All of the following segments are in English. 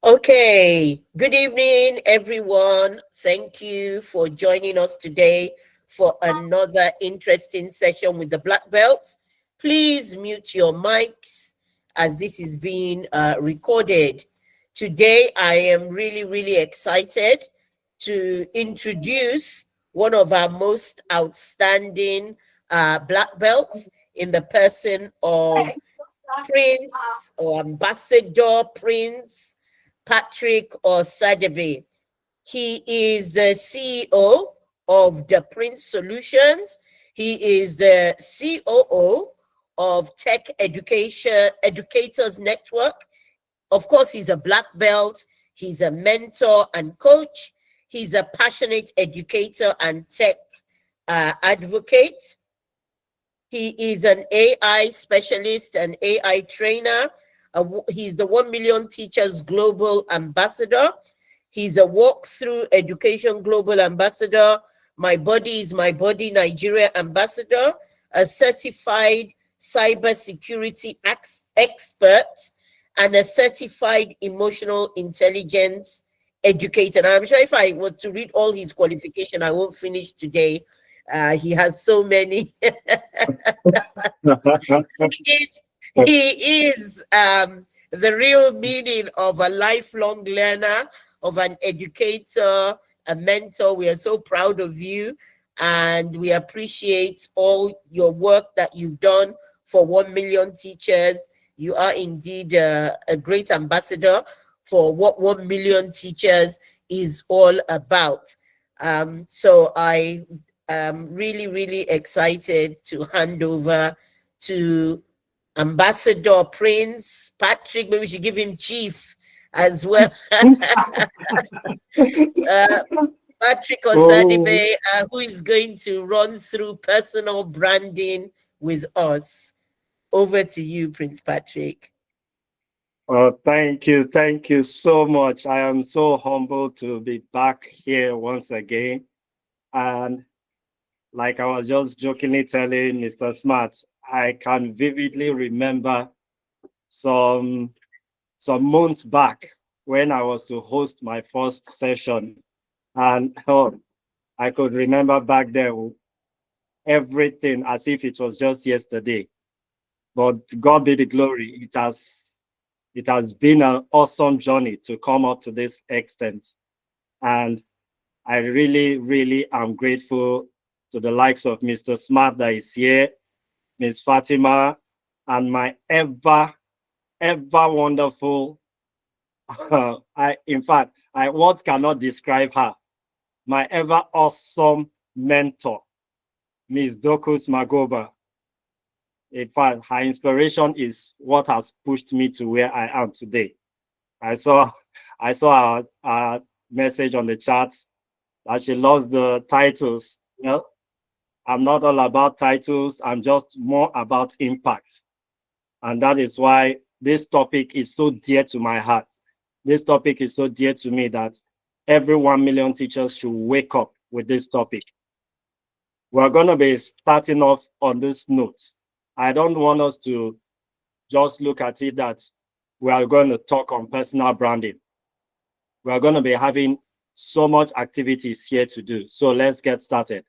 Okay, good evening, everyone. Thank you for joining us today for another interesting session with the Black Belts. Please mute your mics as this is being recorded. Today, I am really excited to introduce one of our most outstanding Black Belts in the person of Prince or Ambassador Prince Patrick Osadebay. He is the CEO of the Prince Solutions. He is the COO of Tech Educators Network. Of course, he's a black belt. He's a mentor and coach. He's a passionate educator and tech advocate. He is an AI specialist and AI trainer. He's the 1 Million Teachers Global Ambassador. He's a Walkthrough Education Global Ambassador, My Body is My Body Nigeria Ambassador, a certified cybersecurity expert, and a certified emotional intelligence educator. And I'm sure if I were to read all his qualifications, I won't finish today. He has so many. he is the real meaning of a lifelong learner, of an educator, a mentor. We are so proud of you, and we appreciate all your work that you've done for 1 million teachers. You are indeed a great ambassador for what 1 million teachers is all about. So I am really excited to hand over to Ambassador Prince Patrick. Maybe we should give him chief as well. Patrick Osadebay, who is going to run through personal branding with us. Over to you, Prince Patrick. Thank you so much. I am so humbled to be back here once again. And like I was just jokingly telling Mr. Smart, I can vividly remember some months back when I was to host my first session. And I could remember back then everything as if it was just yesterday. But God be the glory. It has been an awesome journey to come up to this extent. And I really am grateful to the likes of Mr. Smart that is here, Miss Fatima, and my ever wonderful, words cannot describe her, my ever awesome mentor, Miss Dokus Magoba. In fact, her inspiration is what has pushed me to where I am today. I saw our message on the chat that she loves the titles. You know, I'm not all about titles. I'm just more about impact. And that is why this topic is so dear to my heart. This topic is so dear to me that every 1 million teachers should wake up with this topic. We're going to be starting off on this note. I don't want us to just look at it that we are going to talk on personal branding. We are going to be having so much activities here to do. So let's get started.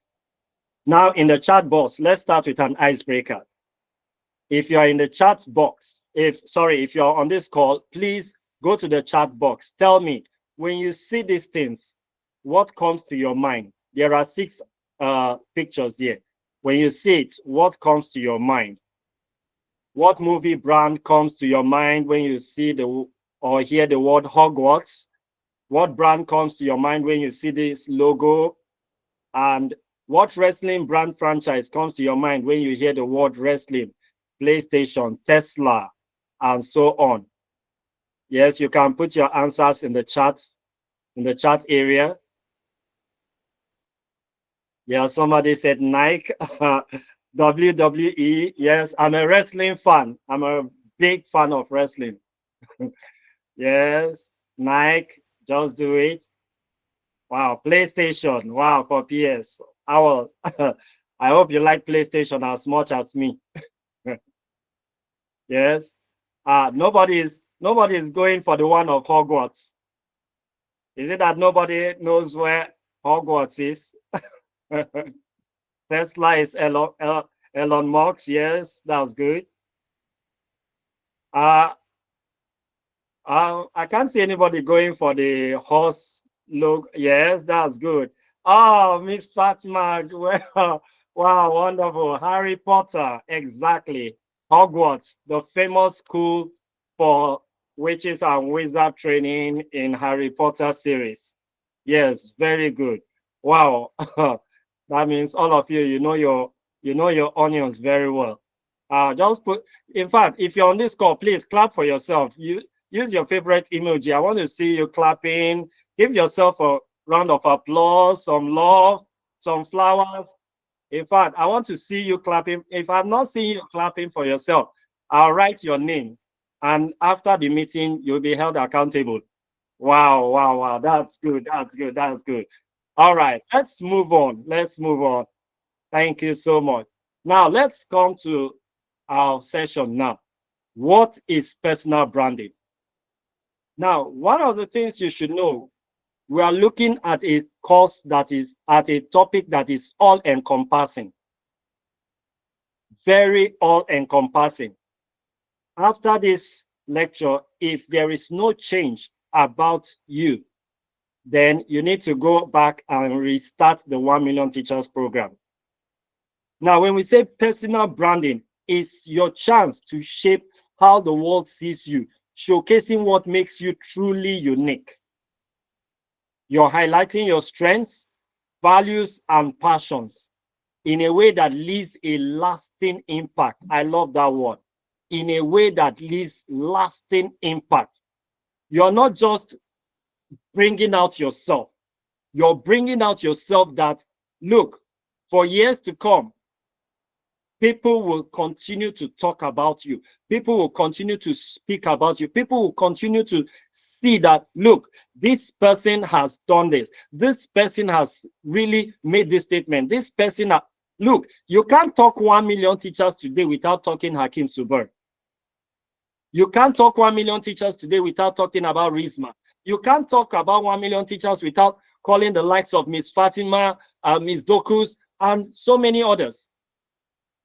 Now in the chat box, let's start with an icebreaker. If you are in the chat box, if you're on this call, please go to the chat box. Tell me, when you see these things, what comes to your mind? There are 6 pictures here. When you see it, what comes to your mind? What movie brand comes to your mind when you see or hear the word Hogwarts? What brand comes to your mind when you see this logo? And what wrestling brand franchise comes to your mind when you hear the word wrestling? PlayStation, Tesla, and so on. Yes, you can put your answers in the chat area. Yeah, somebody said Nike, WWE. Yes, I'm a wrestling fan. I'm a big fan of wrestling. Yes, Nike, just do it. Wow, PlayStation. Wow, for PS. I hope you like PlayStation as much as me. Yes. Nobody is Nobody is going for the one of Hogwarts. Is it that nobody knows where Hogwarts is? Tesla is Elon Musk. Yes, that was good. Uh, I can't see anybody going for the horse look. Yes, that's good. Oh, Miss Fatima. Well, wow, wonderful. Harry Potter, exactly. Hogwarts, the famous school for witches and wizard training in Harry Potter series. Yes, very good. Wow. That means all of you, you know your onions very well. Just put, in fact, if you're on this call, please clap for yourself. You use your favorite emoji. I want to see you clapping. Give yourself a round of applause, some love, some flowers. In fact, I want to see you clapping. If I've not seen you clapping for yourself, I'll write your name. And after the meeting, you'll be held accountable. Wow, wow, wow. That's good. That's good. That's good. All right, let's move on. Let's move on. Thank you so much. Now, let's come to our session now. What is personal branding? Now, one of the things you should know, we are looking at a course that is at a topic that is all encompassing, very all encompassing. After this lecture, if there is no change about you, then you need to go back and restart the 1 million teachers program. Now, when we say personal branding, it's your chance to shape how the world sees you, showcasing what makes you truly unique. You're highlighting your strengths, values, and passions in a way that leaves a lasting impact. I love that word. In a way that leaves lasting impact. You're not just bringing out yourself. You're bringing out yourself that, look, for years to come, people will continue to talk about you. People will continue to speak about you. People will continue to see that, look, this person has done this. This person has really made this statement. This person, look, you can't talk 1 million teachers today without talking Hakim Subar. You can't talk 1 million teachers today without talking about Rizma. You can't talk about 1 million teachers without calling the likes of Miss Fatima, Miss Dokus, and so many others.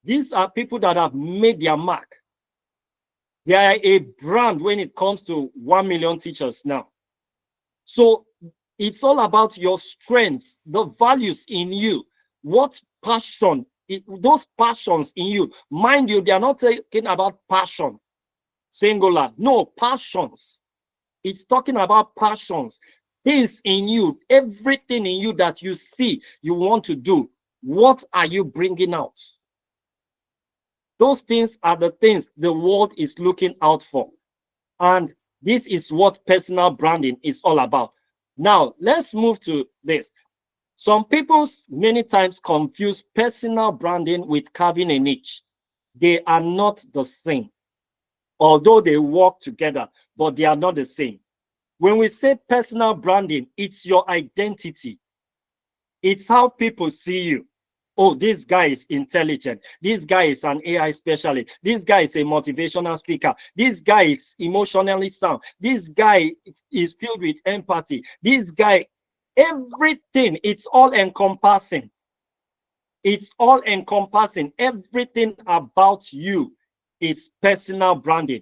These are people that have made their mark. They are a brand when it comes to 1 million teachers now. So it's all about your strengths, the values in you, what passion, those passions in you. Mind you, they are not talking about passion, singular. No, passions. It's talking about passions, things in you, everything in you that you see you want to do. What are you bringing out? Those things are the things the world is looking out for. And this is what personal branding is all about. Now, let's move to this. Some people many times confuse personal branding with carving a niche. They are not the same. Although they work together, but they are not the same. When we say personal branding, it's your identity. It's how people see you. Oh, this guy is intelligent. This guy is an AI specialist. This guy is a motivational speaker. This guy is emotionally sound. This guy is filled with empathy. This guy, everything, it's all encompassing. It's all encompassing. Everything about you is personal branding.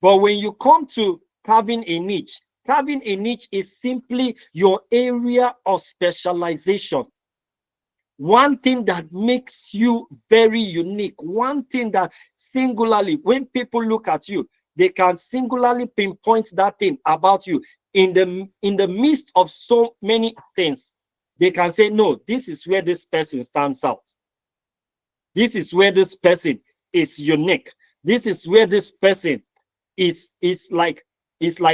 But when you come to carving a niche is simply your area of specialization. One thing that makes you very unique, one thing that singularly, when people look at you, they can singularly pinpoint that thing about you in the midst of so many things. They can say, no, this is where this person stands out. This is where this person is unique. This is where this person is like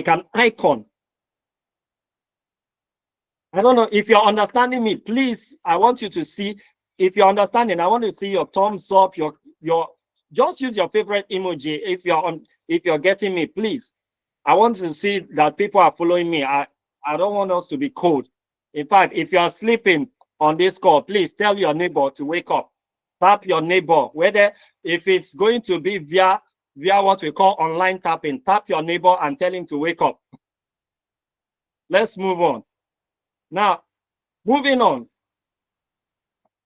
an icon. I don't know if you're understanding me. Please, I want you to see. If you're understanding, I want to see your thumbs up. Your just use your favorite emoji if you're getting me. Please, I want to see that people are following me. I don't want us to be cold. In fact, if you are sleeping on this call, please tell your neighbor to wake up. Tap your neighbor. Whether if it's going to be via via what we call online tapping. Tap your neighbor and tell him to wake up. Let's move on. Now, moving on.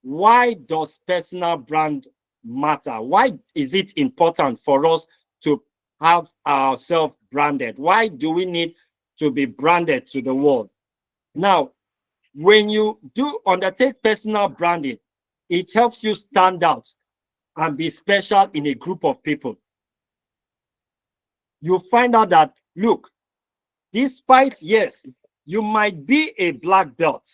Why does personal brand matter? Why is it important for us to have ourselves branded? Why do we need to be branded to the world? Now, when you do undertake personal branding, it helps you stand out and be special in a group of people. You find out that, look, despite, yes, you might be a black belt,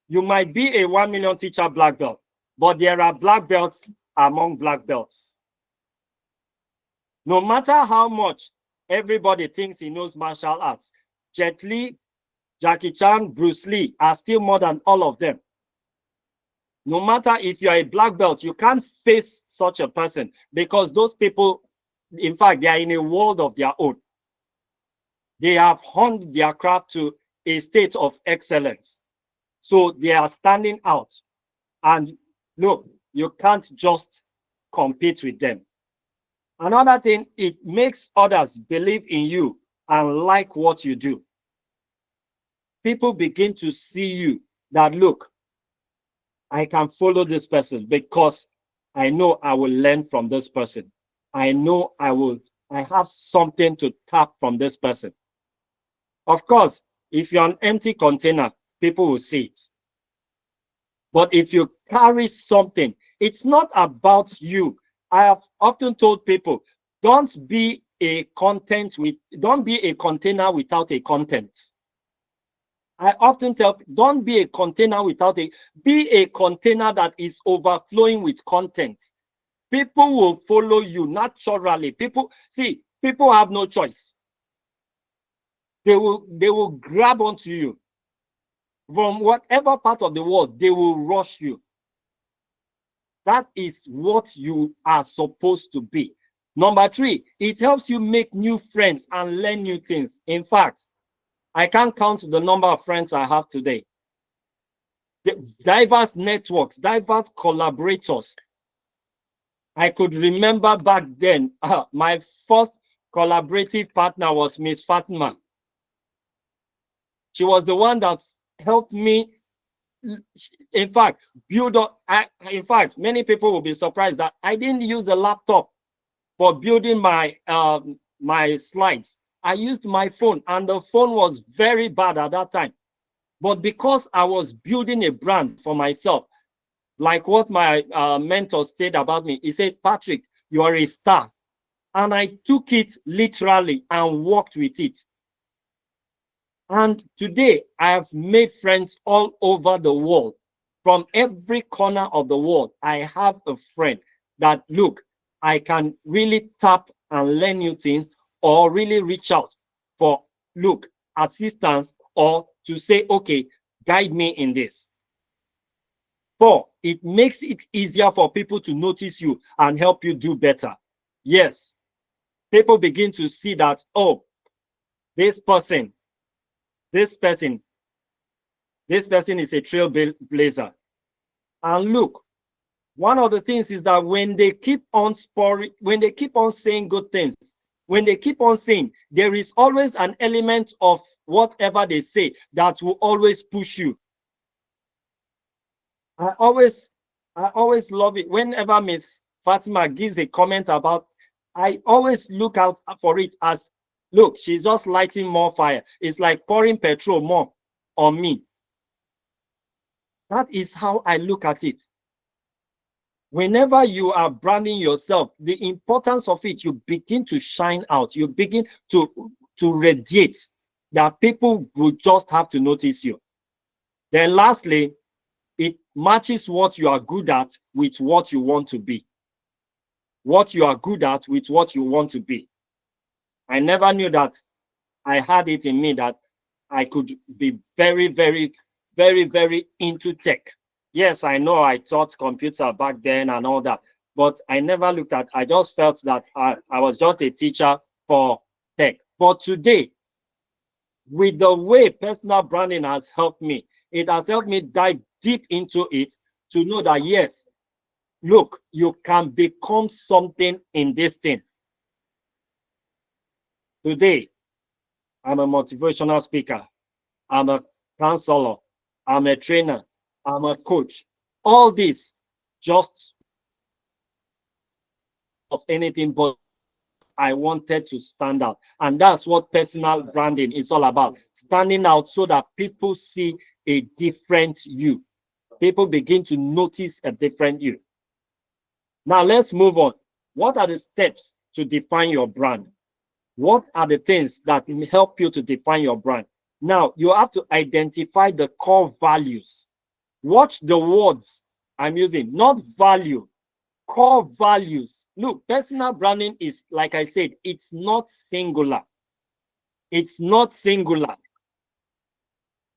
you might be a 1 million teacher black belt, but there are black belts among black belts. No matter how much everybody thinks he knows martial arts, Jet Li, Jackie Chan, Bruce Lee are still more than all of them. No matter if you're a black belt, you can't face such a person because those people, in fact, they are in a world of their own. They have honed their craft to a state of excellence. So they are standing out. And look, you can't just compete with them. Another thing, it makes others believe in you and like what you do. People begin to see you that, look, I can follow this person because I know I will learn from this person. I know I have something to tap from this person. Of course, if you're an empty container, people will see it. But if you carry something, it's not about you. I have often told people, don't be a container without a content. I often tell people, don't be a container be a container that is overflowing with content. People will follow you naturally. People have no choice. They will grab onto you. From whatever part of the world, they will rush you. That is what you are supposed to be. Number 3, it helps you make new friends and learn new things. In fact, I can't count the number of friends I have today. Diverse networks, diverse collaborators. I could remember back then, my first collaborative partner was Miss Fatima. She was the one that helped me, in fact, build up. In fact, many people will be surprised that I didn't use a laptop for building my slides. I used my phone, and the phone was very bad at that time. But because I was building a brand for myself, like what my mentor said about me, he said, Patrick, you are a star. And I took it literally and worked with it. And today, I have made friends all over the world. From every corner of the world, I have a friend that, look, I can really tap and learn new things, or really reach out for, look, assistance, or to say, okay, guide me in this. 4, it makes it easier for people to notice you and help you do better. Yes, people begin to see that, oh, this person is a trailblazer. And look, one of the things is that when they keep on saying good things, when they keep on saying, there is always an element of whatever they say that will always push you. I always love it whenever Miss Fatima gives a comment about, I always look out for it as, look, she's just lighting more fire. It's like pouring petrol more on me. That is how I look at it. Whenever you are branding yourself, the importance of it, you begin to shine out. You begin to radiate, that people will just have to notice you. Then lastly, it matches what you are good at with what you want to be. What you are good at with what you want to be. I never knew that I had it in me that I could be very, very, very, very into tech. Yes, I know I taught computer back then and all that, but I never looked at, I just felt that I was just a teacher for tech. But today, with the way personal branding has helped me, it has helped me dive deep into it to know that, yes, look, you can become something in this thing. Today, I'm a motivational speaker. I'm a counselor. I'm a trainer. I'm a coach. All this just of anything but I wanted to stand out. And that's what personal branding is all about. Standing out so that people see a different you. People begin to notice a different you. Now let's move on. What are the steps to define your brand? What are the things that help you to define your brand? Now you have to identify the core values. Watch the words I'm using, not value, core values. Look, personal branding is, like I said, it's not singular. It's not singular.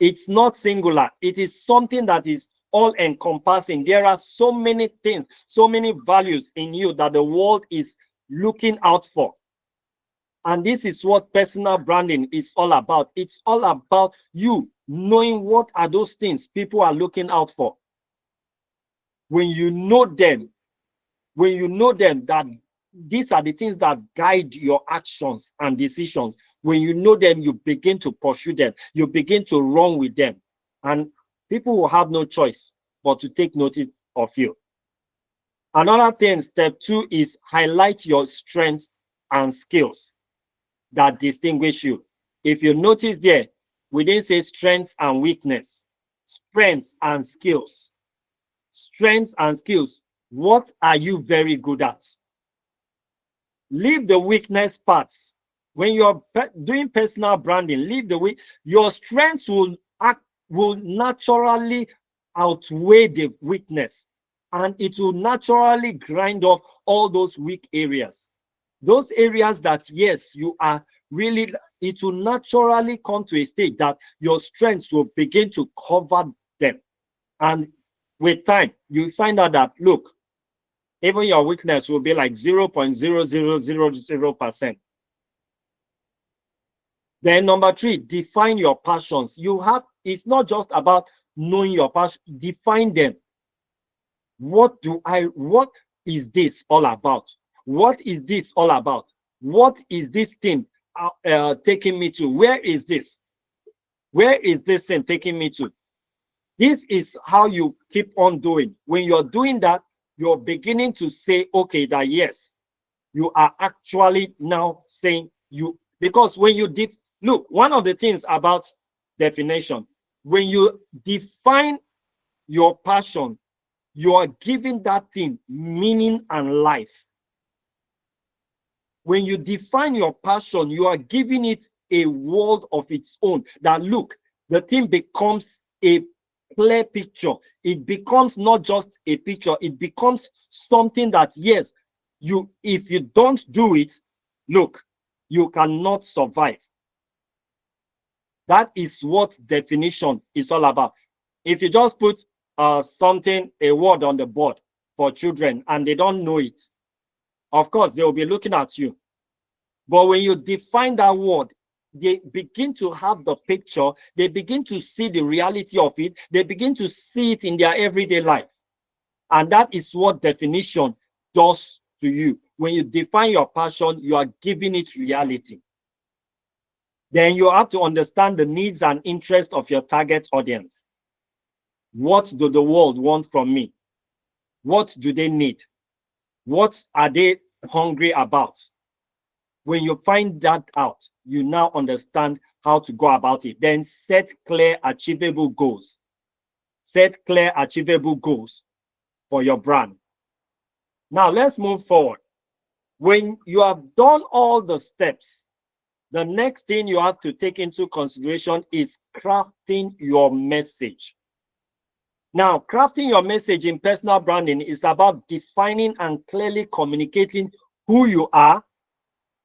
It's not singular. It is something that is all encompassing. There are so many things, so many values in you that the world is looking out for. And this is what personal branding is all about. It's all about you knowing what are those things people are looking out for. When you know them, that these are the things that guide your actions and decisions. When you know them, you begin to pursue them. You begin to run with them. And people will have no choice but to take notice of you. Another thing, step 2, is highlight your strengths and skills that distinguish you. If you notice there, we didn't say strengths and weakness. Strengths and skills. Strengths and skills. What are you very good at? Leave the weakness parts. When you're doing personal branding, leave the weak. Your strengths will naturally outweigh the weakness, and it will naturally grind off all those weak areas. Those areas that, yes, you are really, it will naturally come to a state that your strengths will begin to cover them. And with time, you find out that, look, even your weakness will be like 0.0000%. Then number 3, define your passions. It's not just about knowing your passion, define them. What is this all about? What is this all about? What is this thing taking me to? Where is this? Where is this thing taking me to? This is how you keep on doing. When you're doing that, you're beginning to say, okay, that yes, you are actually now saying you, because when you look, one of the things about definition, when you define your passion, you are giving that thing meaning and life. When you define your passion, you are giving it a world of its own. That look, the thing becomes a clear picture. It becomes not just a picture, it becomes something that, yes, if you don't do it, look, you cannot survive. That is what definition is all about. If you just put something, a word on the board for children, and they don't know it, of course they will be looking at you. But when you define that word, they begin to have the picture, they begin to see the reality of it, they begin to see it in their everyday life. And that is what definition does to you. When you define your passion, you are giving it reality. Then you have to understand the needs and interests of your target audience. What do the world want from me? What do they need? What are they hungry about? When you find that out, you now understand how to go about it. Then set clear, achievable goals. Set clear, achievable goals for your brand. Now let's move forward. When you have done all the steps, the next thing you have to take into consideration is crafting your message. Now, crafting your message in personal branding is about defining and clearly communicating who you are,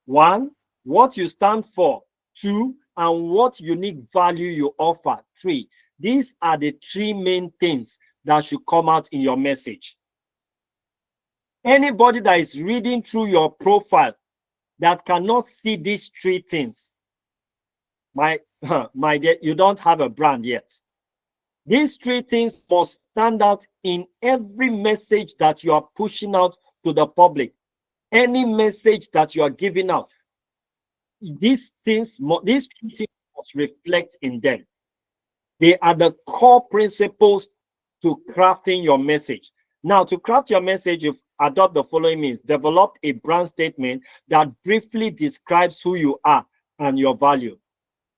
1, what you stand for, 2, and what unique value you offer, 3. These are the 3 main things that should come out in your message. Anybody that is reading through your profile that cannot see these 3 things, my dear, you don't have a brand yet. These 3 things must stand out in every message that you are pushing out to the public. Any message that you are giving out, these things, these two things must reflect in them. They are the core principles to crafting your message. Now, to craft your message, you adopt the following means. Develop a brand statement that briefly describes who you are and your value.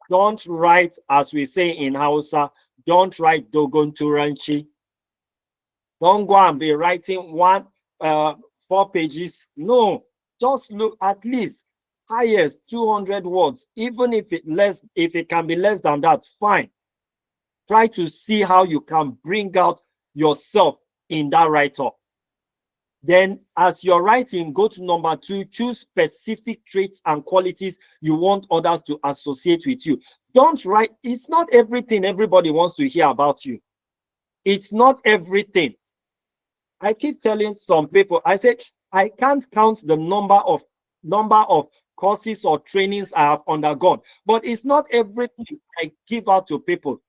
Don't write, as we say in Hausa, don't write Dogon Turanchi. Don't go and be writing 4 pages. No, just look at least highest 200 words. Even if it can be less than that, fine. Try to see how you can bring out yourself in that write-up. Then, as you're writing, go to number 2, choose specific traits and qualities you want others to associate with you. Don't write, it's not everything everybody wants to hear about you. It's not everything. I keep telling some people, I say, I can't count the number of courses or trainings I have undergone, but it's not everything I give out to people.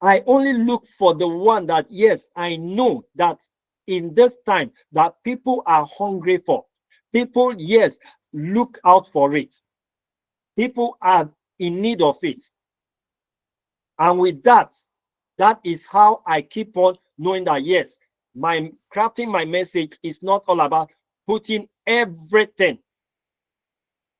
I only look for the one that, yes, I know that in this time that people are hungry for. People, yes, look out for it. People are in need of it. And with that, that is how I keep on knowing that, yes, my crafting my message is not all about putting everything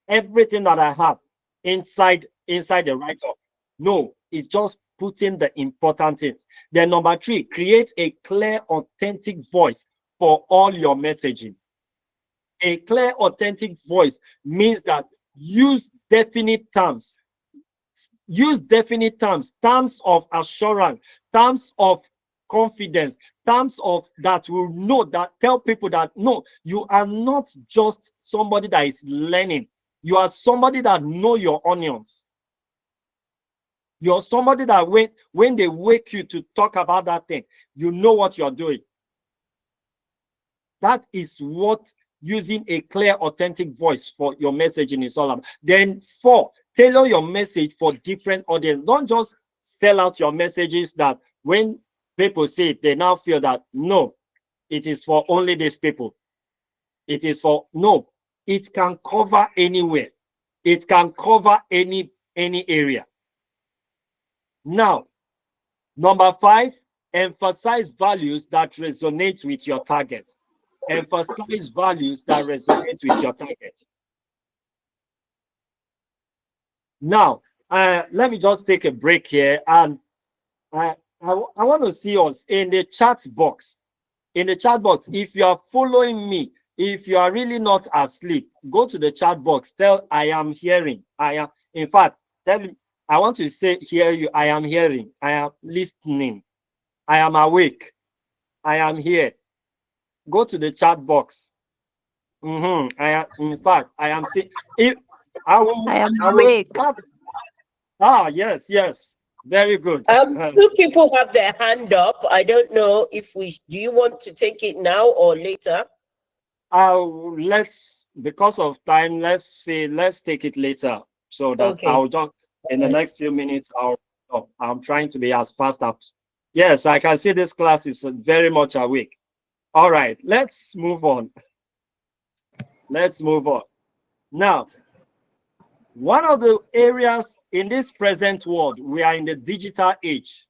that I have inside the write-up. No, it's just putting the important things. Then number 3, create a clear, authentic voice for all your messaging. A clear, authentic voice means that use definite terms. Use definite terms, terms of assurance, terms of confidence, terms of that will know, that tell people that no, you are not just somebody that is learning. You are somebody that know your onions. You're somebody that when they wake you to talk about that thing, you know what you're doing. That is what using a clear, authentic voice for your messaging is all about. Then 4, tailor your message for different audience. Don't just sell out your messages that when people see it, they now feel that, no, it is for only these people. It is for, no, it can cover anywhere. It can cover any area. Now, number 5, emphasize values that resonate with your target. Emphasize values that resonate with your target. Now, let me just take a break here, and I want to see us in the chat box. In the chat box, if you are following me, if you are really not asleep, go to the chat box. Tell I am hearing. I am. In fact, tell me. I want to say hear you. I am hearing. I am listening. I am awake. I am here. Go to the chat box. I am. In fact, I am seeing. If I am will awake. start. Yes. Very good. 2 people have their hand up. I don't know if do you want to take it now or later? Because of time, let's take it later, so that Okay. I'll just in the next few minutes I'm trying to be as fast as. Yes, I can see this class is very much awake. All right, let's move on. Now, one of the areas in this present world, we are in the digital age.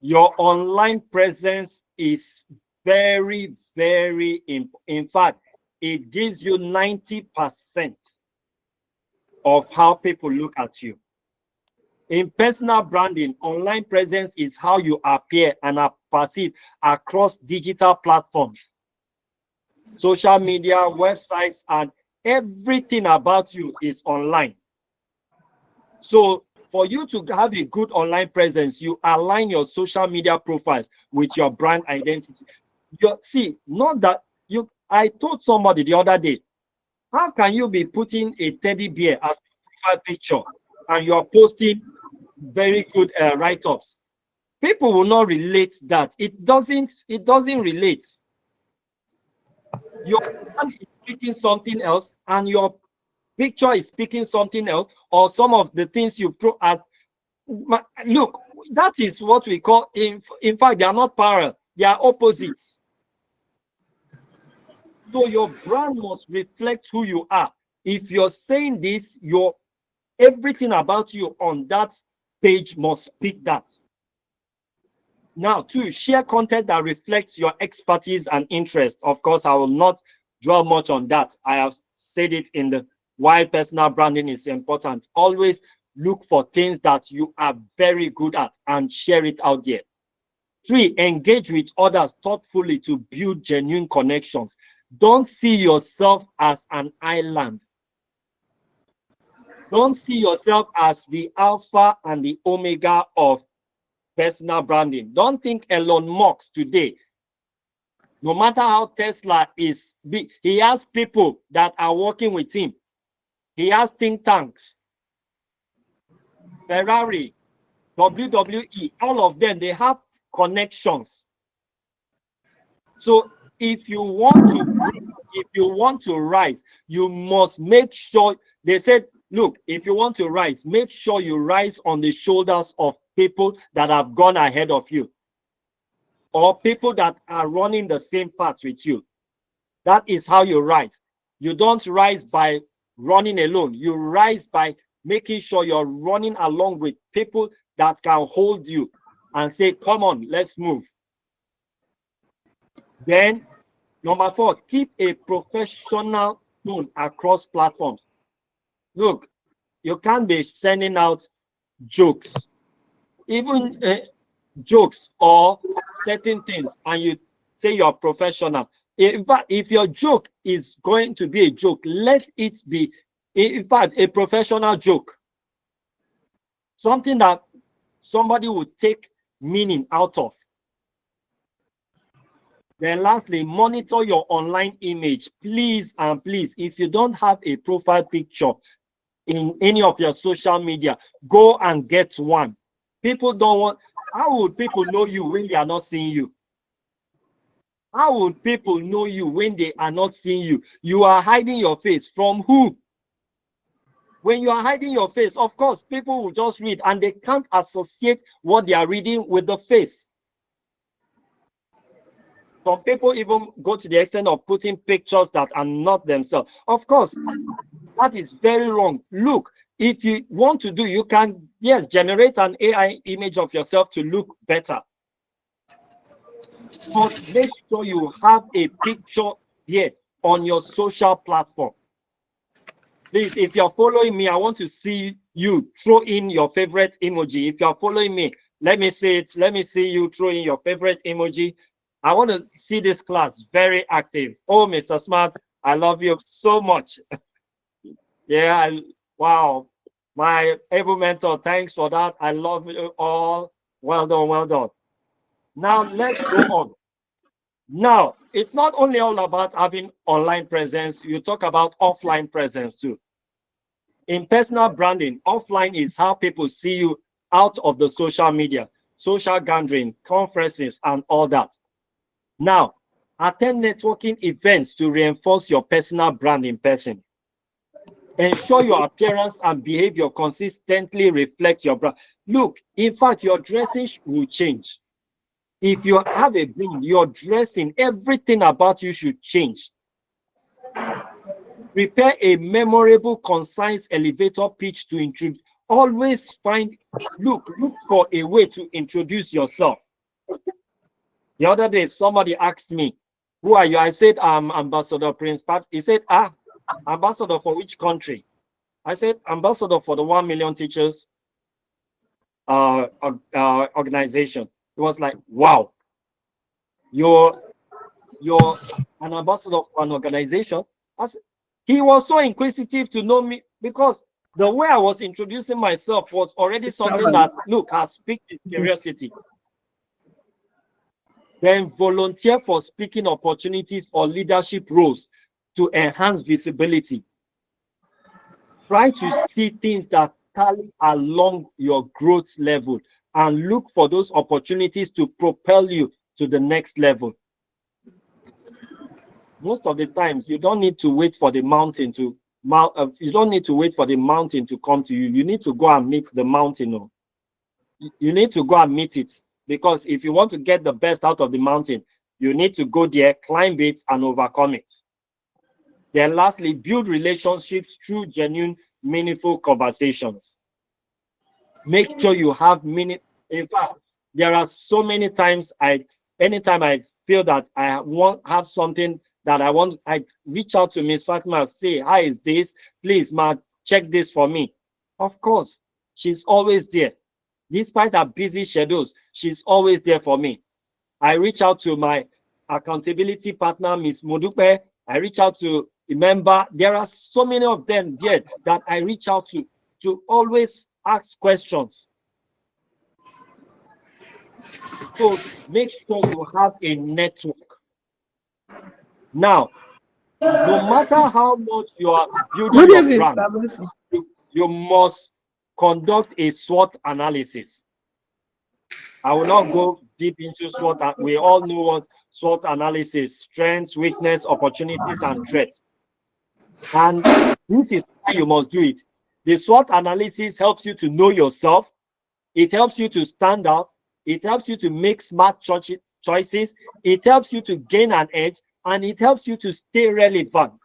Your online presence is very, very important. In fact, it gives you 90% of how people look at you. In personal branding, online presence is how you appear and are perceived across digital platforms, social media, websites, and everything about you is online. So for you to have a good online presence, you align your social media profiles with your brand identity. I told somebody the other day, how can you be putting a teddy bear as a profile picture and you're posting very good write-ups? People will not relate that. It doesn't relate. Your brand is speaking something else and your picture is speaking something else, or some of the things you throw at. Look, that is what we call, in fact, they are not parallel, they are opposites. So your brand must reflect who you are. if you're saying this, everything about you on that page must speak that. Now, two, share content that reflects your expertise and interest. Of course, I will not dwell much on that. I have said it in the why personal branding is important. Always look for things that you are very good at and share it out there. Three, engage with others thoughtfully to build genuine connections. Don't see yourself as an island. Don't see yourself as the alpha and the omega of personal branding. Don't think Elon Musk today, no matter how Tesla is big, he has people that are working with him. He has think tanks. Ferrari, WWE, all of them, they have connections. So if you want to grow, if you want to rise, you must make sure, they said, look, if you want to rise, make sure you rise on the shoulders of people that have gone ahead of you, or people that are running the same path with you. That is how you rise. You don't rise by running alone. You rise by making sure you're running along with people that can hold you and say, come on, let's move. Then, number four, keep a professional tone across platforms. Look, you can't be sending out jokes, even jokes or certain things, and you say you're professional. In fact, if your joke is going to be a joke, let it be, in fact, a professional joke. Something that somebody would take meaning out of. Then lastly, monitor your online image. Please and please, if you don't have a profile picture in any of your social media, go and get one. People don't want, how would people know you when they are not seeing you? How would people know you when they are not seeing you? You are hiding your face from who? When you are hiding your face, of course, people will just read and they can't associate what they are reading with the face. Some people even go to the extent of putting pictures that are not themselves. Of course, that is very wrong. Look, if you want to do, you can, yes, generate an AI image of yourself to look better. But make sure you have a picture here on your social platform. Please, if you're following me, I want to see you throw in your favorite emoji. If you're following me, let me see it. Let me see you throw in your favorite emoji. I want to see this class very active. Oh, Mr. Smart, I love you so much. Yeah, wow. My able mentor, thanks for that. I love you all. Well done, well done. Now, let's go on. Now, it's not only all about having online presence. You talk about offline presence too. In personal branding, offline is how people see you out of the social media, social gatherings, conferences, and all that. Now, attend networking events to reinforce your personal brand in person. Ensure your appearance and behavior consistently reflect your brand. Look, in fact, your dressing will change. If you have a brand, your dressing, everything about you should change. Prepare a memorable, concise elevator pitch to introduce. Always look for a way to introduce yourself. The other day, somebody asked me, who are you? I said, I'm Ambassador Prince Pat. He said, ambassador for which country? I said, ambassador for the 1 million teachers organization. It was like, wow, you're an ambassador for an organization. He was so inquisitive to know me because the way I was introducing myself was already something that, look, has piqued his curiosity. Then volunteer for speaking opportunities or leadership roles to enhance visibility. Try to see things that tally along your growth level and look for those opportunities to propel you to the next level. Most of the times, you don't need to wait for the mountain to you don't need to wait for the mountain to come to you. You need to go and meet the mountain. You need to go and meet it. Because if you want to get the best out of the mountain, you need to go there, climb it, and overcome it. Then lastly, build relationships through genuine, meaningful conversations. Make sure you have meaning. In fact, there are so many times anytime I feel that I have something that I want, I reach out to Miss Fatima, say, "Hi, is this? Please, ma, check this for me." Of course, she's always there. Despite her busy schedules, she's always there for me. I reach out to my accountability partner, Miss Modupe. I reach out to a member. There are so many of them there that I reach out to always ask questions. So make sure you have a network. Now, no matter how much you are building Good your evening, brand, Sir. you must conduct a SWOT analysis. I will not go deep into SWOT. We all know what SWOT analysis: strengths, weakness, opportunities, and threats. And this is why you must do it. The SWOT analysis helps you to know yourself. It helps you to stand out. It helps you to make smart choices. It helps you to gain an edge, and it helps you to stay relevant.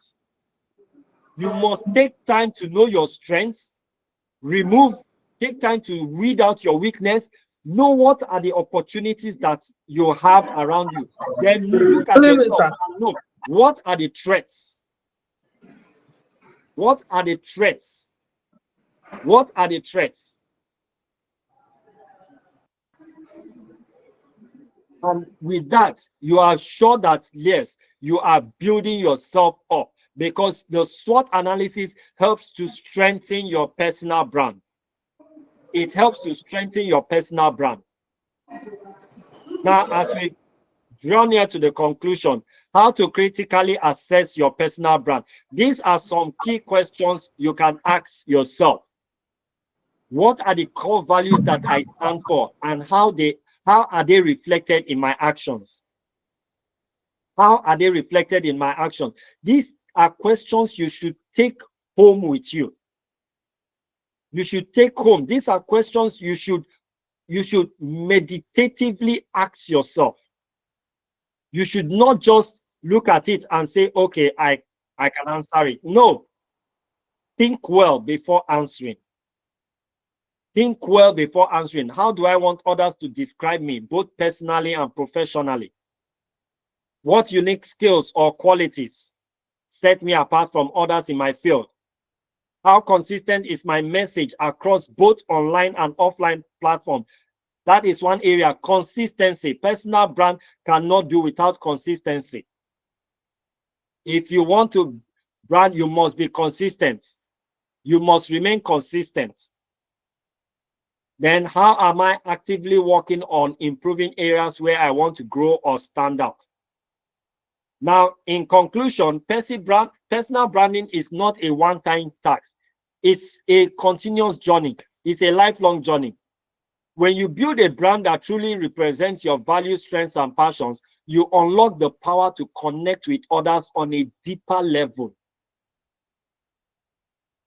You must take time to know your strengths, take time to weed out your weakness, know what are the opportunities that you have around you. Then look at Good evening, yourself sir. and know what are the threats. What are the threats? What are the threats? And with that, you are sure that, yes, you are building yourself up, because the SWOT analysis helps to strengthen your personal brand. It helps to strengthen your personal brand. Now, as we draw near to the conclusion, how to critically assess your personal brand. These are some key questions you can ask yourself. What are the core values that I stand for, and how are they reflected in my actions? How are they reflected in my actions? These are questions you should take home with you. You should take home. These are questions you should meditatively ask yourself. You should not just look at it and say, okay, I can answer it. No. Think well before answering. Think well before answering. How do I want others to describe me, both personally and professionally? What unique skills or qualities set me apart from others in my field? How consistent is my message across both online and offline platforms? That is one area. Consistency. Personal brand cannot do without consistency. If you want to brand, you must be consistent. You must remain consistent. Then how am I actively working on improving areas where I want to grow or stand out? Now, in conclusion, personal branding is not a one-time task. It's a continuous journey. It's a lifelong journey. When you build a brand that truly represents your values, strengths, and passions, you unlock the power to connect with others on a deeper level.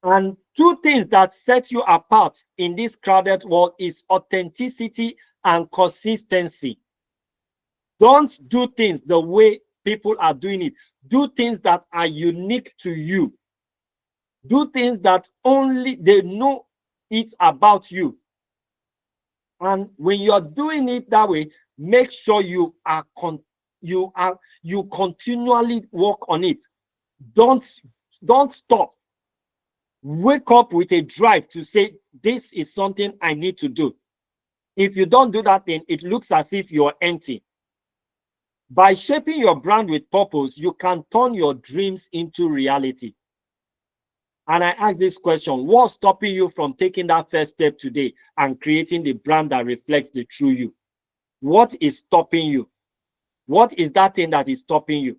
And two things that set you apart in this crowded world is authenticity and consistency. Don't do things the way people are doing it. Do things that are unique to you. Do things that only they know it's about you. And when you're doing it that way, make sure you continually work on it. Don't stop. Wake up with a drive to say, this is something I need to do. If you don't do that, then it looks as if you're empty. By shaping your brand with purpose, you can turn your dreams into reality. And I ask this question: what's stopping you from taking that first step today and creating the brand that reflects the true you? What is stopping you? What is that thing that is stopping you?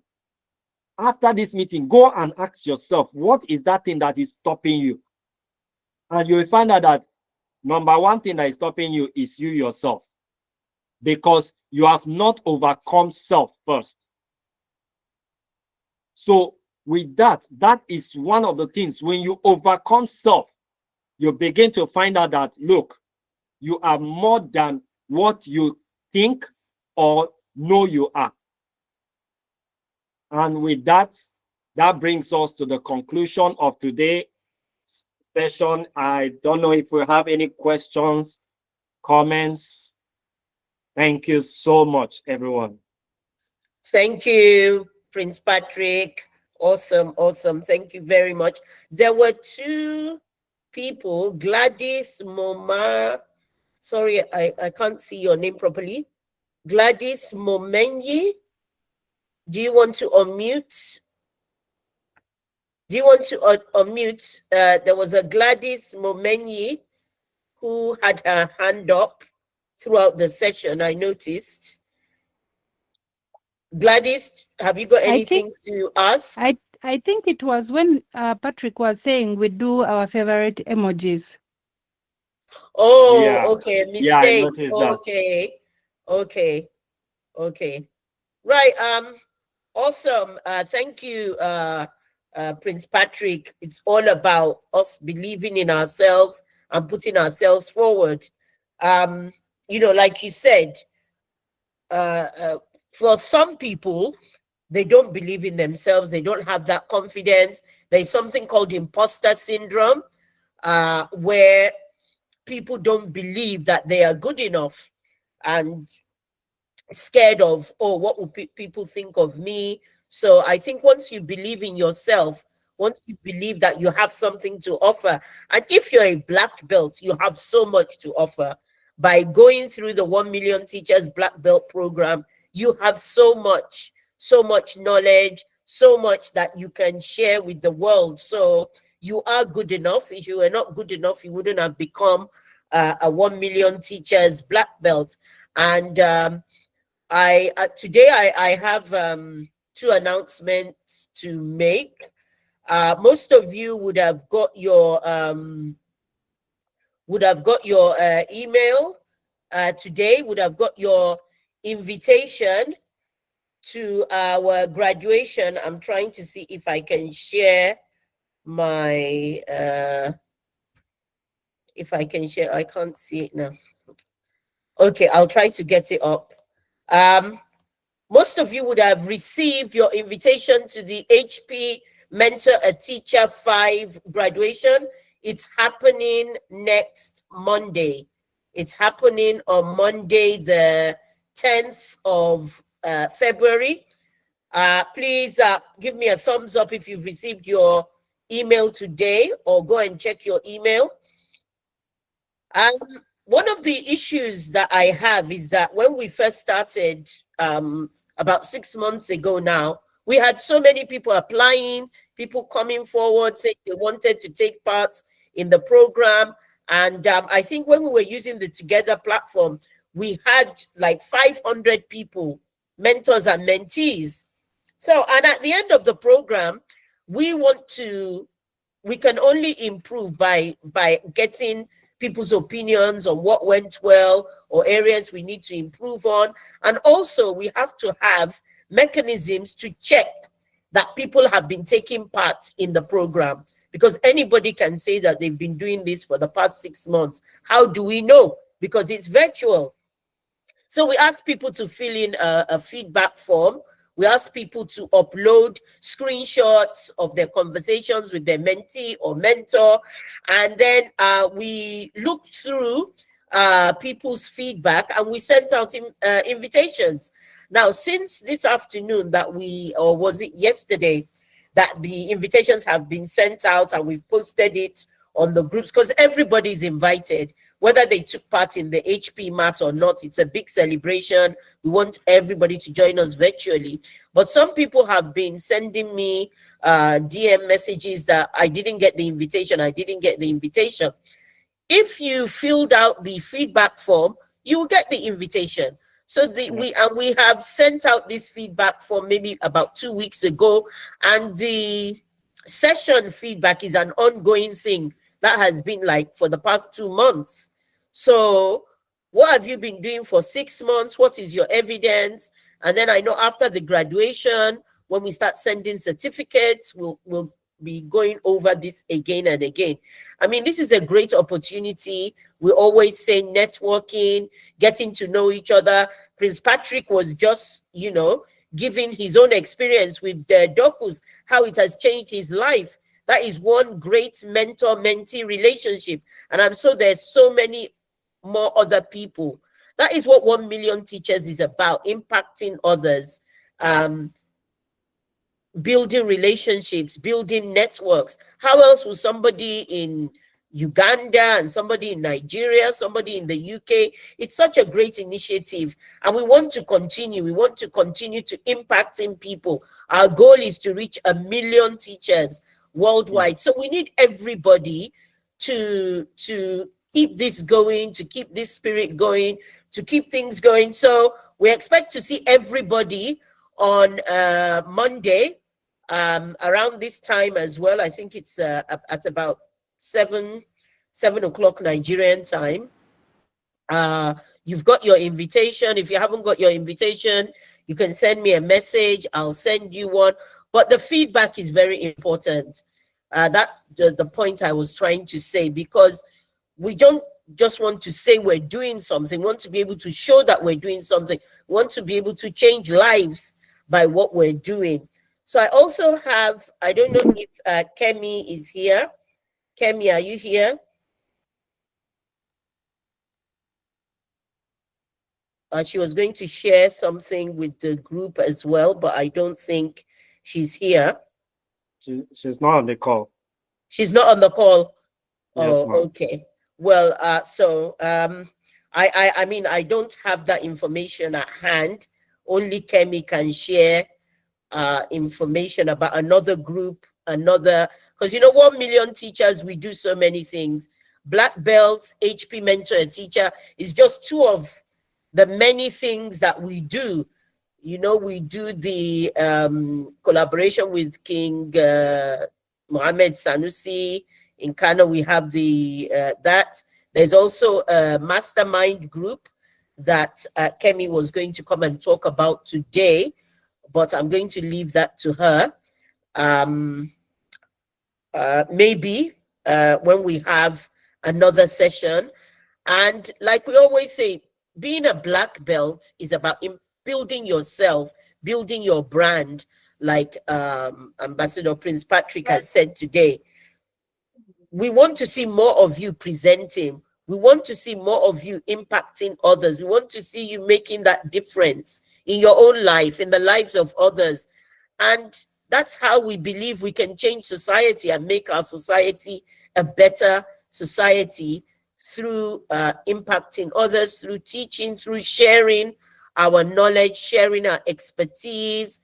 After this meeting, go and ask yourself, what is that thing that is stopping you? And you will find out that number one thing that is stopping you is you yourself, because you have not overcome self first. So with that is one of the things. When you overcome self, you begin to find out that, look, you are more than what you think or know you are. And with that, That brings us to the conclusion of today's session. I don't know if we have any questions, comments. Thank you so much, everyone. Thank you, Prince Patrick. Awesome, awesome. Thank you very much. There were two people, Gladys Moma. Sorry, I can't see your name properly. Gladys Momenyi. Do you want to unmute? Do you want to unmute? There was a Gladys Momenyi who had her hand up throughout the session, I noticed. Gladys, have you got I think anything to ask? I think it was when Patrick was saying we do our favorite emojis. Oh, Yeah, okay, yeah, I mistake. noticed that. Okay, okay, okay. Right. Awesome. Thank you, Prince Patrick. It's all about us believing in ourselves and putting ourselves forward. Um, like you said, uh, uh, for some people, they don't believe in themselves. They don't have that confidence. There's something called imposter syndrome, where people don't believe that they are good enough and scared of, oh, what will people think of me? So I think once you believe in yourself, once you believe that you have something to offer, and if you're a black belt, you have so much to offer. By going through the 1 million teachers black belt program, you have so much knowledge, so much that you can share with the world. So you are good enough. If you were not good enough, you wouldn't have become a 1 million teachers black belt. And I today I have two announcements to make. Most of you would have got your email today. Would have got your invitation to our graduation. I'm trying to see if I can share my if I can share. I can't see it now. Okay, I'll try to get it up. Um, Most of you would have received your invitation to the HP Mentor a Teacher 5 graduation. It's happening next Monday. It's happening on Monday, the 10th of February. Please give me a thumbs up if you've received your email today, or go and check your email. One of the issues that I have is that when we first started, about 6 months ago now, we had so many people applying, people coming forward saying they wanted to take part in the program. And I think when we were using the Together platform, we had like 500 people, mentors and mentees. So, and at the end of the program, we can only improve by getting people's opinions on what went well or areas we need to improve on. And also we have to have mechanisms to check that people have been taking part in the program, because anybody can say that they've been doing this for the past 6 months. How do we know? Because it's virtual. So we ask people to fill in a feedback form. We ask people to upload screenshots of their conversations with their mentee or mentor. And then we looked through people's feedback and we sent out invitations. Now, since this afternoon or was it yesterday, that the invitations have been sent out and we've posted it on the groups, because everybody's invited, whether they took part in the HP mat or not. It's a big celebration. We want everybody to join us virtually. But some people have been sending me DM messages that I didn't get the invitation. If you filled out the feedback form, you will get the invitation. So we have sent out this feedback form maybe about 2 weeks ago, and the session feedback is an ongoing thing that has been like for the past 2 months. So what have you been doing for 6 months? What is your evidence? And then I know after the graduation, when we start sending certificates, we'll be going over this again and again. I mean, this is a great opportunity. We always say networking, getting to know each other. Prince Patrick was just, giving his own experience with Dokus, how it has changed his life. That is one great mentor-mentee relationship. And I'm sure there's so many more other people. That is what 1 million teachers is about, impacting others, building relationships, building networks. How else will somebody in Uganda and somebody in Nigeria, somebody in the UK? It's such a great initiative, and we want to continue. We want to continue to impacting people. Our goal is to reach 1 million teachers worldwide. So we need everybody to keep this going, to keep this spirit going, to keep things going. So we expect to see everybody on Monday around this time as well. I think it's at about 7 o'clock Nigerian time. You've got your invitation. If you haven't got your invitation, you can send me a message. I'll send you one. But the feedback is very important. That's the point I was trying to say, because we don't just want to say we're doing something. We want to be able to show that we're doing something. We want to be able to change lives by what we're doing. So I also have, I don't know if Kemi is here. Kemi, are you here? She was going to share something with the group as well, but I don't think she's here. She's not on the call. She's not on the call. Yes, Oh, ma'am. okay. Well, I mean, I don't have that information at hand. Only Kemi can share information about another group, because 1 million teachers, we do so many things. Black belts, HP mentor a teacher is just two of the many things that we do. We do the collaboration with King Mohammed Sanusi. In Kano, we have that. There's also a mastermind group that Kemi was going to come and talk about today, but I'm going to leave that to her. Maybe when we have another session. And like we always say, being a black belt is about building yourself, building your brand, like Ambassador Prince Patrick has said today. We want to see more of you presenting. We want to see more of you impacting others. We want to see you making that difference in your own life, in the lives of others. And that's how we believe we can change society and make our society a better society, through impacting others, through teaching, through sharing our knowledge, sharing our expertise,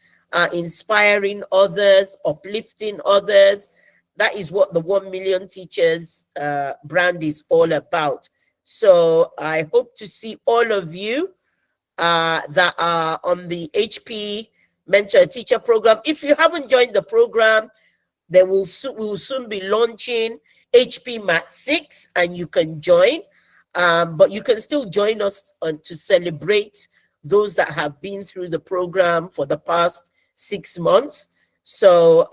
inspiring others, uplifting others. That is what the 1 million teachers brand is all about. So I hope to see all of you that are on the HP Mentor Teacher program. If you haven't joined the program, we will soon be launching HP Mat 6, and you can join. But you can still join us to celebrate those that have been through the program for the past 6 months. So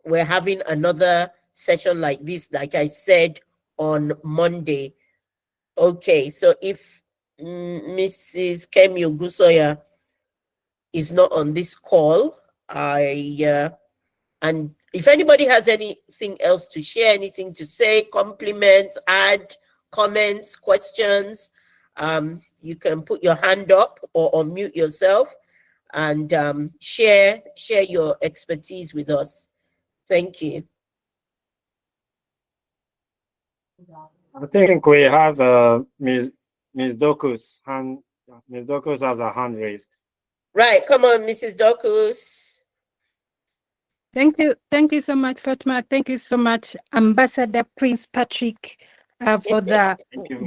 we're having another session like this, like I said, on Monday. Okay, so if Mrs. Kemi Ogusoya is not on this call, and if anybody has anything else to share, anything to say, compliments, add, comments, questions, you can put your hand up or unmute yourself and share your expertise with us. Thank you. I think we have Ms. Dokus hand. Ms. Dokus has her hand raised. Right, come on, Mrs. Dokus. Thank you so much, Fatma. Thank you so much, Ambassador Prince Patrick, for the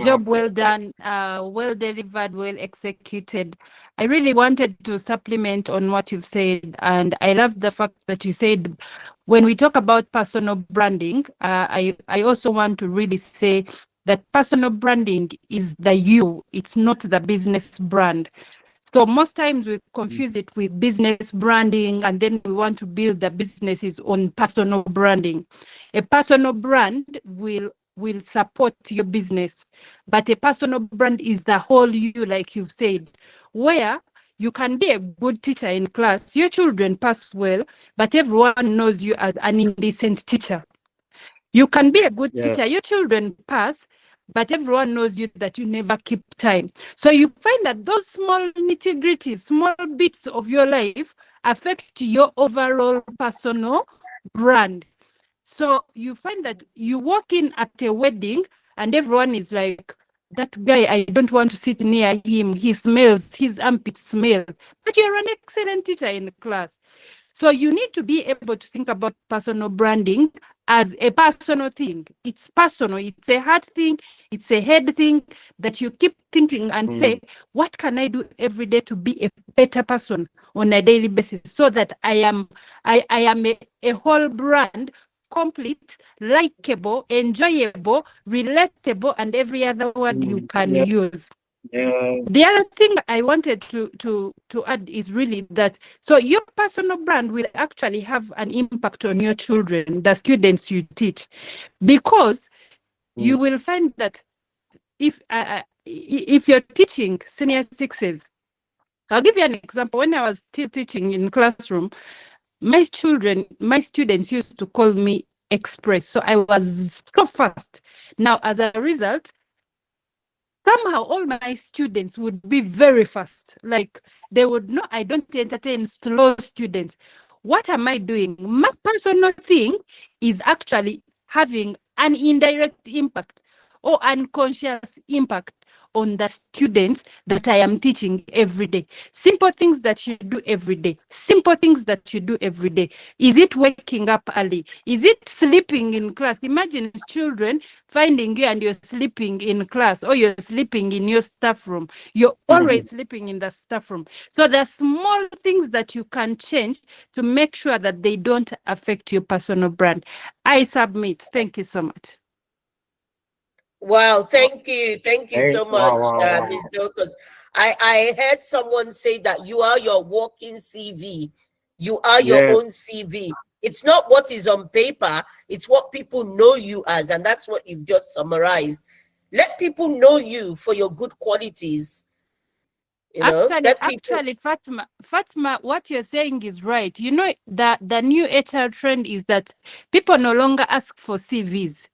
job well done, well delivered, well executed. I really wanted to supplement on what you've said, and I love the fact that you said when we talk about personal branding, I also want to really say that personal branding is the you, it's not the business brand. So most times we confuse it with business branding, and then we want to build the businesses on personal branding. A personal brand will support your business, but a personal brand is the whole you, like you've said, where you can be a good teacher in class, your children pass well, but everyone knows you as an indecent teacher. You can be a good teacher, your Yes. children pass, but everyone knows you that you never keep time. So you find that those small nitty-gritty, small bits of your life affect your overall personal brand. So you find that you walk in at a wedding and everyone is like, that guy, I don't want to sit near him. He smells, his armpits smell. But you're an excellent teacher in class. So you need to be able to think about personal branding as a personal thing. It's personal. It's a heart thing. It's a head thing that you keep thinking and say, what can I do every day to be a better person on a daily basis so that I am a whole brand, complete, likable, enjoyable, relatable, and every other word you can Yeah. use. The Yes. other thing I wanted to add is really that, so your personal brand will actually have an impact on your children, the students you teach, because you will find that if you're teaching senior sixes, I'll give you an example. When I was still teaching in classroom, my students used to call me Express. So I was so fast. Now, as a result, somehow all my students would be very fast. Like they would know I don't entertain slow students. What am I doing? My personal thing is actually having an indirect impact or unconscious impact on the students that I am teaching every day. Simple things that you do every day. Simple things that you do every day. Is it waking up early? Is it sleeping in class? Imagine children finding you and you're sleeping in class or you're sleeping in your staff room. You're always sleeping in the staff room. So there are small things that you can change to make sure that they don't affect your personal brand. I submit. Thank you so much. Wow, thank you. Thank you Hey, so much, wow, wow, Ms. wow. Dorcas. I heard someone say that you are your walking CV. You are your own Yes. CV. It's not what is on paper, it's what people know you as. And that's what you've just summarized. Let people know you for your good qualities. Let people. Actually, Fatma, what you're saying is right. You know, the new HR trend is that people no longer ask for CVs.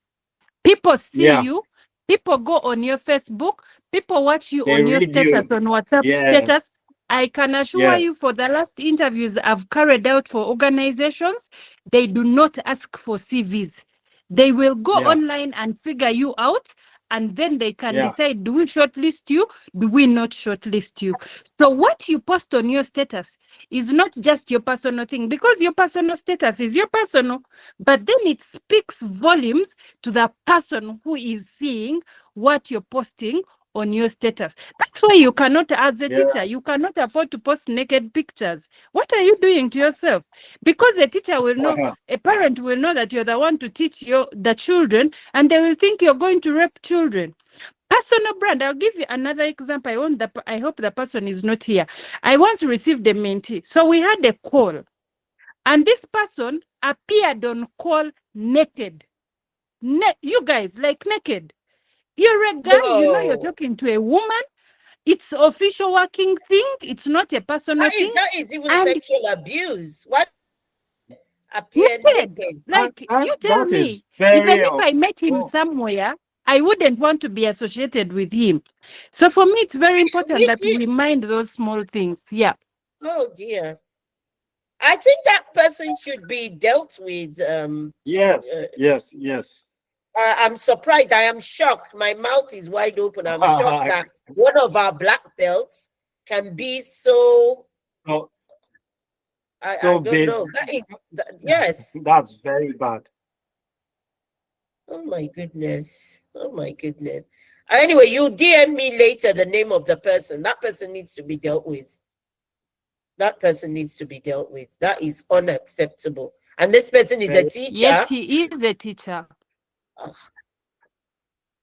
People see Yeah. you, people go on your Facebook, people watch you They on your read status, you. on WhatsApp status. Yes. I can assure Yes. you, for the last interviews I've carried out for organizations, they do not ask for CVs. They will go Yeah. online and figure you out, and then they can Yeah. decide, do we shortlist you? Do we not shortlist you? So what you post on your status is not just your personal thing, because your personal status is your personal, but then it speaks volumes to the person who is seeing what you're posting on your status. That's why you cannot, as a Yeah. teacher, you cannot afford to post naked pictures. What are you doing to yourself? Because a teacher will know, a parent will know that you're the one to teach the children, and they will think you're going to rape children. Personal brand. I'll give you another example. I hope the person is not here. I once received a mentee. So we had a call, and this person appeared on call naked. You guys, like naked. You're a guy, you're No. talking to a woman. It's official working thing. It's not a personal That thing. is that is even And sexual abuse. Why appear naked, naked? like you tell That is me, very. even if I met him Oh, somewhere, I wouldn't want to be associated with him. So for me, it's very important that we mind those small things. Yeah. Oh dear. I think that person should be dealt with. Uh, yes. Yes. Yes. I'm surprised. I am shocked. My mouth is wide open. I'm shocked that one of our black belts can be so. so, I so don't know. base. Yes. That's very bad. Oh my goodness. Oh my goodness. Anyway, you DM me later the name of the person. That person needs to be dealt with. That person needs to be dealt with. That is unacceptable. And this person is a Very. Yes, teacher. he is a teacher.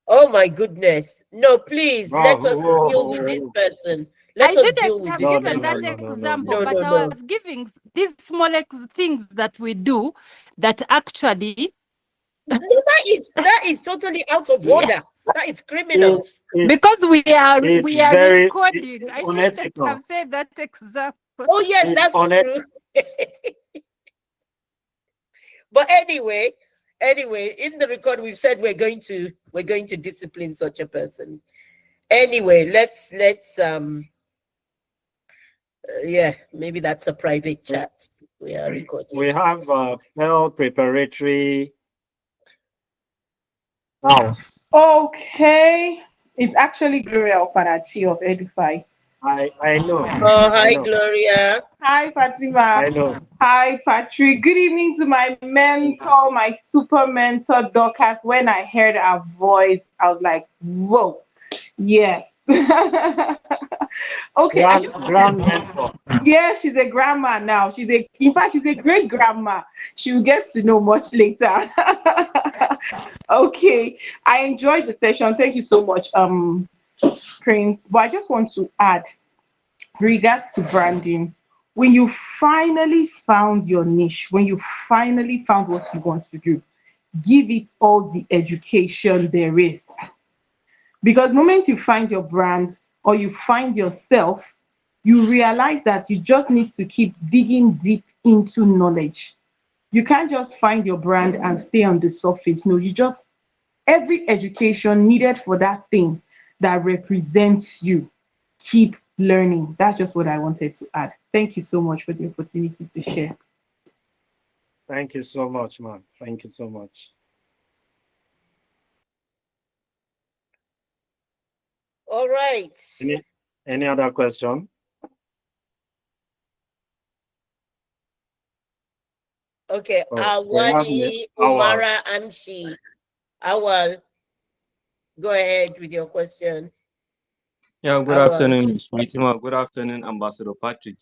Oh my goodness. No, please Wow. let us Whoa, deal with this whoa. person. I Let us deal shouldn't with have this No. No. given No. that person. No. No. No. example, No. No, but no, I no. was giving these small things that we do that actually, No, that is totally out of order. That is criminal. Because we are it's very recording. I shouldn't unethical. have said that example. Oh yes, It's that's true. But anyway, in the record we've said we're going to discipline such a person. Anyway, let's yeah, maybe that's a private chat we are recording. We have Pell Preparatory House. Okay. It's actually Gloria Opanachi of Edify. I know. Oh, I hi, know. Gloria. Hi, Fatima. I know. Hi, Patrick. Good evening to my mentor, my super mentor, Dorcas. When I heard her voice, I was like, whoa, yes. Okay, Grand mentor. yeah, she's a grandma now. In fact, she's a great grandma. She'll get to know much later. Okay, I enjoyed the session. Thank you so much, Prince. But I just want to add, regards to branding, when you finally found your niche, when you finally found what you want to do, give it all the education there is. Because the moment you find your brand or you find yourself, you realize that you just need to keep digging deep into knowledge. You can't just find your brand and stay on the surface. No, you just, every education needed for that thing that represents you, keep learning. That's just what I wanted to add. Thank you so much for the opportunity to share. Thank you so much, man. Thank you so much. All right. Any other question? Okay, Awali Awal. Umara Amshi. Awal, go ahead with your question. Yeah, good Awal. afternoon, Ms. Fatima. Good afternoon, Ambassador Patrick.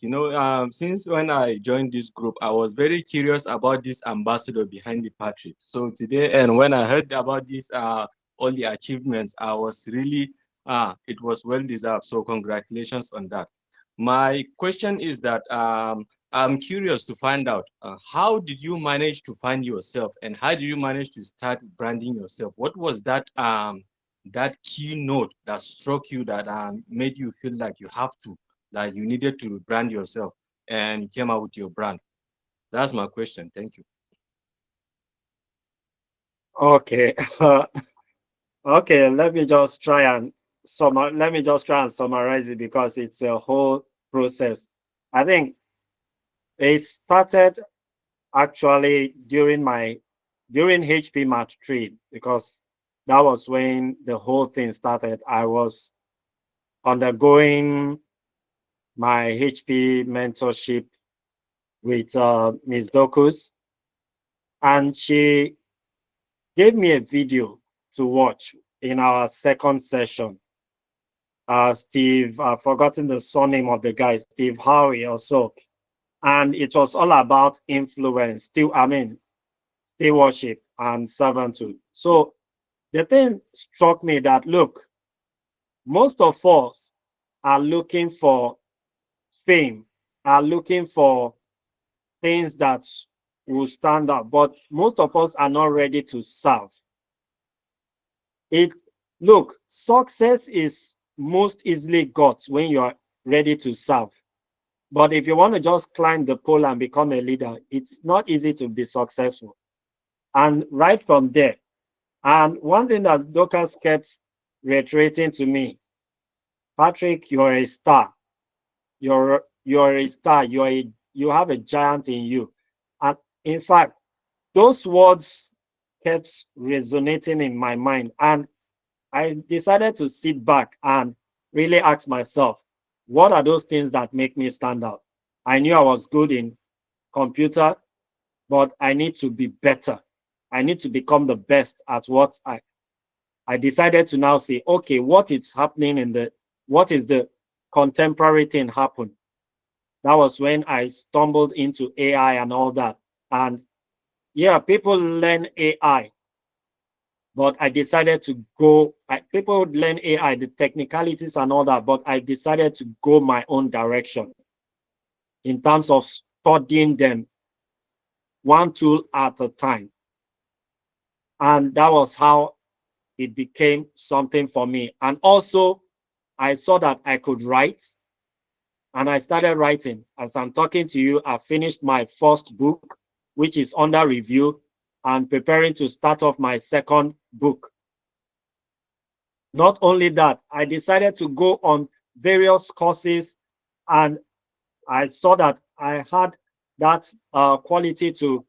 Since when I joined this group, I was very curious about this ambassador behind the Patrick. So today, and when I heard about this, all the achievements, I was really, it was well deserved. So congratulations on that. My question is that I'm curious to find out how did you manage to find yourself, and how did you manage to start branding yourself? What was that keynote that struck you, that made you feel like you needed to brand yourself, and you came out with your brand? That's my question. Thank you. Okay. Okay, let me just try and summarize it, because it's a whole process. I think it started actually during HP Match 3, because that was when the whole thing started. I was undergoing my HP mentorship with Ms. Dokus, and she gave me a video to watch in our second session. Steve, I've forgotten the surname of the guy, Steve Howie or so. And it was all about influence, stewardship and servanthood. So the thing struck me that, look, most of us are looking for fame, are looking for things that will stand out, but most of us are not ready to serve. Look, success is most easily got when you are ready to serve. But if you want to just climb the pole and become a leader, it's not easy to be successful. And right from there, and one thing that Dorcas kept reiterating to me, Patrick, you're a star. You're a star. You have a giant in you. And in fact, those words kept resonating in my mind. And I decided to sit back and really ask myself, what are those things that make me stand out? I knew I was good in computer, but I need to be better. I need to become the best at what I decided to now say, okay, what is happening what is the contemporary thing happen? That was when I stumbled into AI and all that. And yeah, people learn AI, but I decided to people would learn AI, the technicalities and all that, but I decided to go my own direction in terms of studying them one tool at a time. And that was how it became something for me. And also, I saw that I could write, and I started writing. As I'm talking to you, I finished my first book, which is under review, and preparing to start off my second book. Not only that, I decided to go on various courses, and I saw that I had that quality to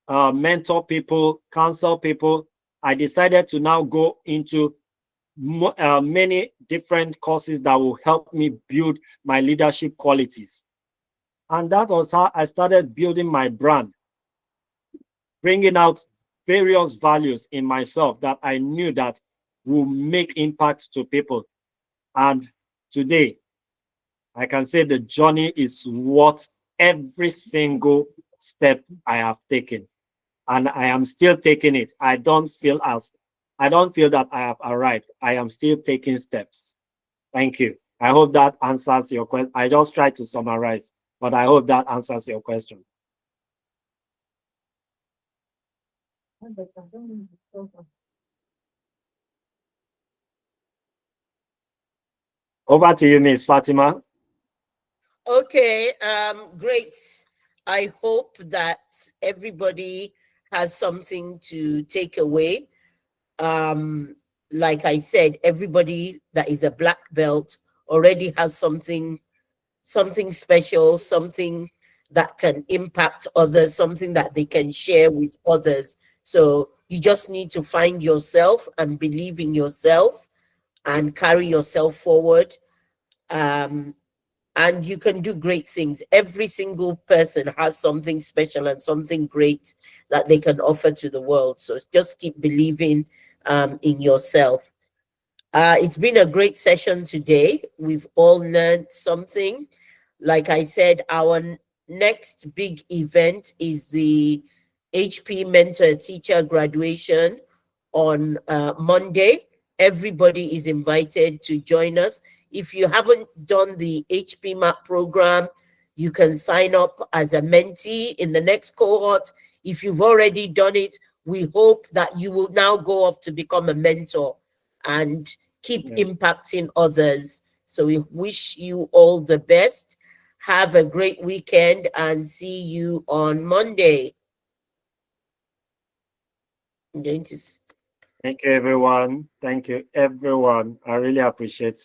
mentor people, counsel people. I decided to now go into many different courses that will help me build my leadership qualities. And that was how I started building my brand, bringing out various values in myself that I knew that will make impact to people. And today, I can say the journey is worth every single step I have taken. And I am still taking it. I don't feel that I have arrived. I am still taking steps. Thank you. I hope that answers your question. I just tried to summarize, but I hope that answers your question. Over to you, Miss Fatima. Okay, great. I hope that everybody has something to take away. Like I said, everybody that is a black belt already has something special, something that can impact others, something that they can share with others. So you just need to find yourself and believe in yourself and carry yourself forward. And you can do great things. Every single person has something special and something great that they can offer to the world. So just keep believing in yourself. It's been a great session today. We've all learned something. Like I said, our next big event is the HP Mentor Teacher graduation on Monday. Everybody is invited to join us. If you haven't done the HP MAP program, you can sign up as a mentee in the next cohort. If you've already done it, we hope that you will now go off to become a mentor and keep impacting others. So we wish you all the best. Have a great weekend and see you on Monday. I'm going to Thank you, everyone. Thank you, everyone. I really appreciate